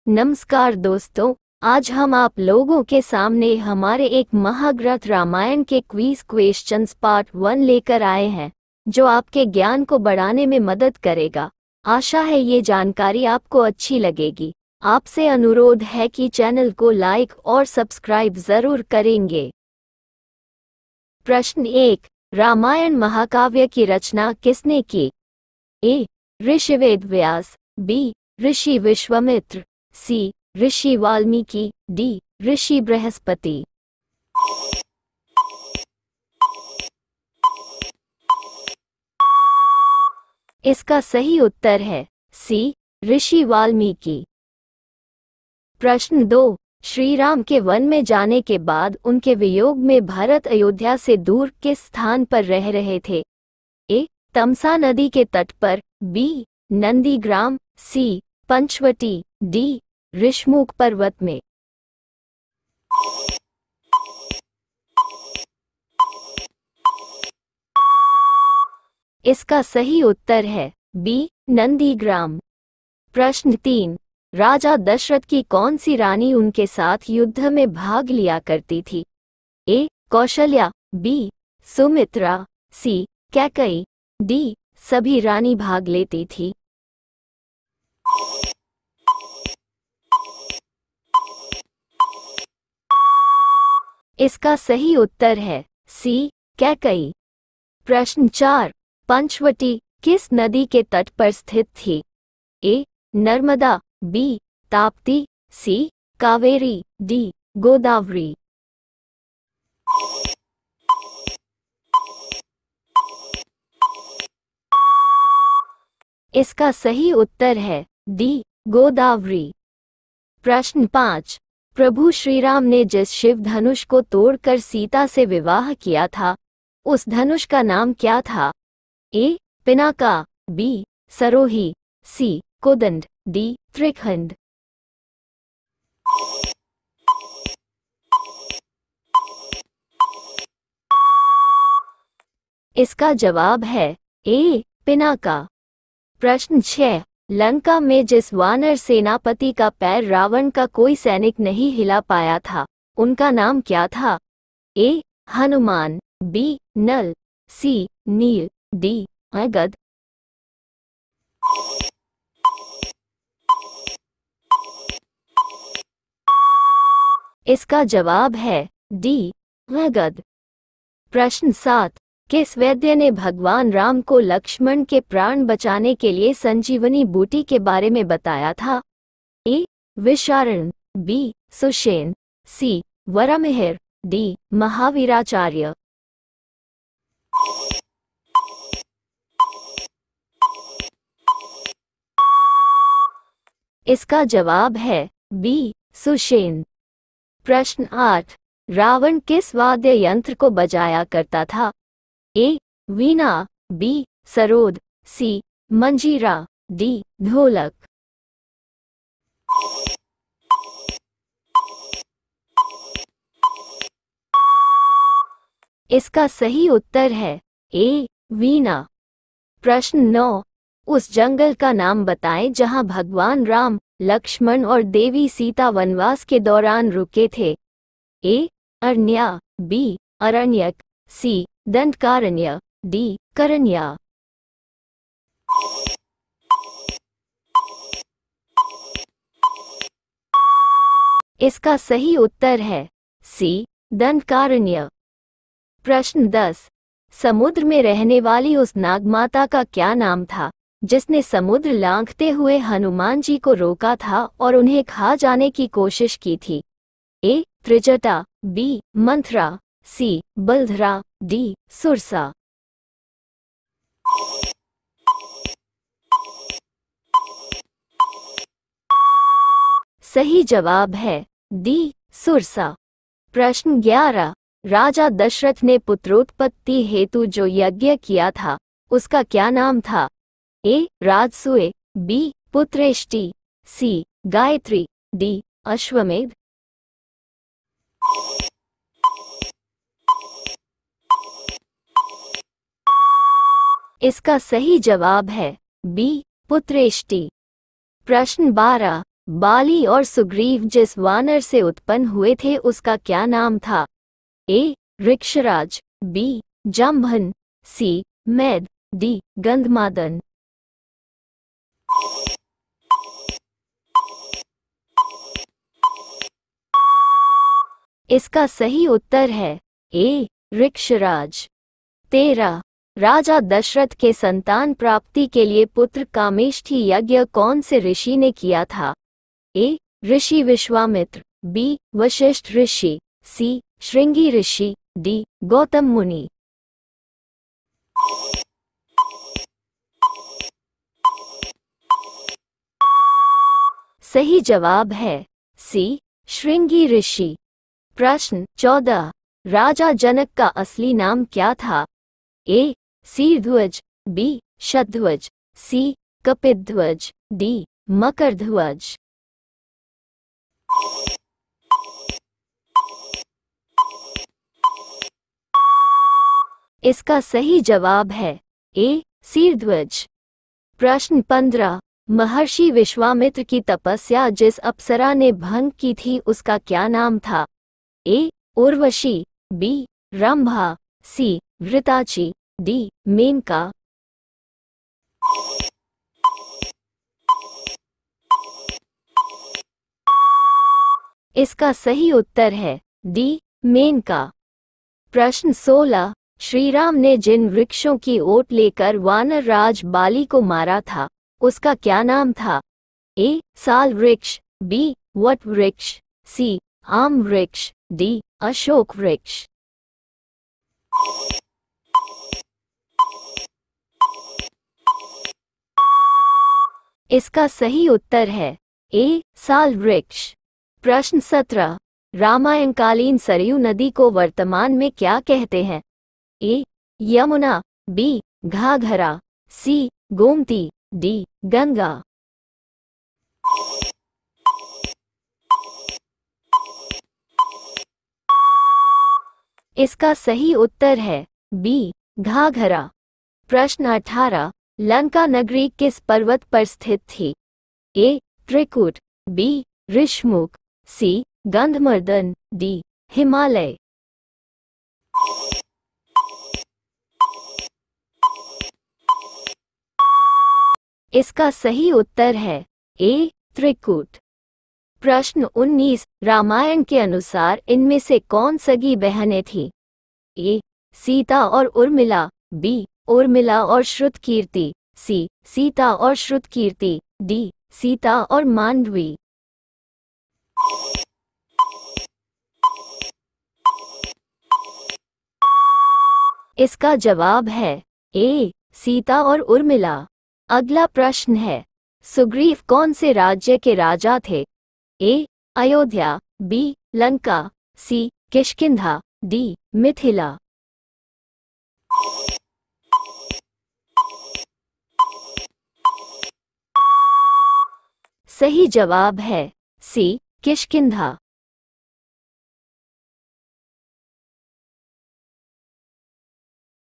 नमस्कार दोस्तों, आज हम आप लोगों के सामने हमारे एक महाग्रंथ रामायण के क्विज क्वेश्चंस पार्ट 1 लेकर आए हैं, जो आपके ज्ञान को बढ़ाने में मदद करेगा। आशा है ये जानकारी आपको अच्छी लगेगी। आपसे अनुरोध है कि चैनल को लाइक और सब्सक्राइब जरूर करेंगे। प्रश्न 1, रामायण महाकाव्य की रचना किसने की? ए. ऋषि वेद व्यास, बी. ऋषि विश्वामित्र, सी. ऋषि वाल्मीकि, डी. ऋषि बृहस्पति। इसका सही उत्तर है सी. ऋषि वाल्मीकि। प्रश्न 2, श्री राम के वन में जाने के बाद उनके वियोग में भरत अयोध्या से दूर किस स्थान पर रह रहे थे? ए. तमसा नदी के तट पर, बी. नंदीग्राम, सी. पंचवटी, डी. ऋषमुख पर्वत में। इसका सही उत्तर है बी. नंदीग्राम। प्रश्न 3, राजा दशरथ की कौन सी रानी उनके साथ युद्ध में भाग लिया करती थी? ए. कौशल्या, बी. सुमित्रा, सी. कैकई, डी. सभी रानी भाग लेती थी। इसका सही उत्तर है सी. कैकई। प्रश्न 4, पंचवटी किस नदी के तट पर स्थित थी? ए. नर्मदा, बी. ताप्ती, सी. कावेरी, डी. गोदावरी। इसका सही उत्तर है डी. गोदावरी। प्रश्न 5, प्रभु श्रीराम ने जिस शिव धनुष को तोड़कर सीता से विवाह किया था, उस धनुष का नाम क्या था? ए. पिनाका, बी. सरोही, सी. कोदंड, डी. त्रिखंड। इसका जवाब है ए. पिनाका। प्रश्न 6, लंका में जिस वानर सेनापति का पैर रावण का कोई सैनिक नहीं हिला पाया था, उनका नाम क्या था? ए. हनुमान, बी. नल, सी. नील, डी. अंगद। इसका जवाब है डी. अंगद। प्रश्न 7, किस वैद्य ने भगवान राम को लक्ष्मण के प्राण बचाने के लिए संजीवनी बूटी के बारे में बताया था? ए. विशारण, बी. सुषेण, सी. वरामिहिर, डी. महावीराचार्य। इसका जवाब है बी. सुषेण। प्रश्न 8, रावण किस वाद्य यंत्र को बजाया करता था? ए. वीणा, बी. सरोद, सी. मंजीरा, डी. ढोलक। इसका सही उत्तर है ए. वीणा। प्रश्न 9, उस जंगल का नाम बताएं जहां भगवान राम, लक्ष्मण और देवी सीता वनवास के दौरान रुके थे? ए. अरण्या, बी. अरण्यक, सी. दंडकारण्य, डी. करण्या। इसका सही उत्तर है सी. दंडकारण्य। प्रश्न 10, समुद्र में रहने वाली उस नागमाता का क्या नाम था, जिसने समुद्र लांघते हुए हनुमान जी को रोका था और उन्हें खा जाने की कोशिश की थी? ए. त्रिजटा, बी. मंथरा, सी. बलधरा, डी. सुरसा। सही जवाब है डी. सुरसा। प्रश्न 11, राजा दशरथ ने पुत्रोत्पत्ति हेतु जो यज्ञ किया था, उसका क्या नाम था? ए. राजसूय, बी. पुत्रेष्टि, सी. गायत्री, डी. अश्वमेध। इसका सही जवाब है बी. पुत्रेष्टि। प्रश्न 12, बाली और सुग्रीव जिस वानर से उत्पन्न हुए थे उसका क्या नाम था? ए. ऋक्षराज, बी. जाम्भन, सी. मैद, डी. गंधमादन। इसका सही उत्तर है ए. ऋक्षराज। 13. राजा दशरथ के संतान प्राप्ति के लिए पुत्र कामेष्ठी यज्ञ कौन से ऋषि ने किया था? ए. ऋषि विश्वामित्र, बी. वशिष्ठ ऋषि, सी. श्रृंगी ऋषि, डी. गौतम मुनि। सही जवाब है सी. श्रृंगी ऋषि। प्रश्न 14. राजा जनक का असली नाम क्या था? ए. सीरध्वज, बी. शतध्वज, सी. कपिध्वज, डी. मकरध्वज। इसका सही जवाब है ए. सीरध्वज। प्रश्न 15. महर्षि विश्वामित्र की तपस्या जिस अप्सरा ने भंग की थी उसका क्या नाम था? ए. उर्वशी, बी. रंभा, सी. घृताची, डी. मेनका। इसका सही उत्तर है डी. मेनका। प्रश्न 16. श्रीराम ने जिन वृक्षों की ओट लेकर वानर राज बाली को मारा था उसका क्या नाम था? ए. साल वृक्ष, बी. वट वृक्ष, सी. आम वृक्ष, डी. अशोक वृक्ष। इसका सही उत्तर है ए. साल वृक्ष। प्रश्न 17. रामायणकालीन सरयू नदी को वर्तमान में क्या कहते हैं? ए. यमुना, बी. घाघरा, सी. गोमती, डी. गंगा। इसका सही उत्तर है बी. घाघरा। प्रश्न 18. लंका नगरी किस पर्वत पर स्थित थी? ए. त्रिकुट, बी. ऋषमुख, सी. गंधमर्दन, डी. हिमालय। इसका सही उत्तर है ए. त्रिकुट। प्रश्न 19. रामायण के अनुसार इनमें से कौन सगी बहनें थीं? ए. सीता और उर्मिला, बी. उर्मिला और श्रुतकीर्ति, सी. सीता और श्रुतकीर्ति, डी. सीता और मांडवी। इसका जवाब है ए. सीता और उर्मिला। अगला प्रश्न है सुग्रीव कौन से राज्य के राजा थे? ए. अयोध्या, बी. लंका, सी. किष्किंधा, डी. मिथिला। सही जवाब है सी. किष्किंधा।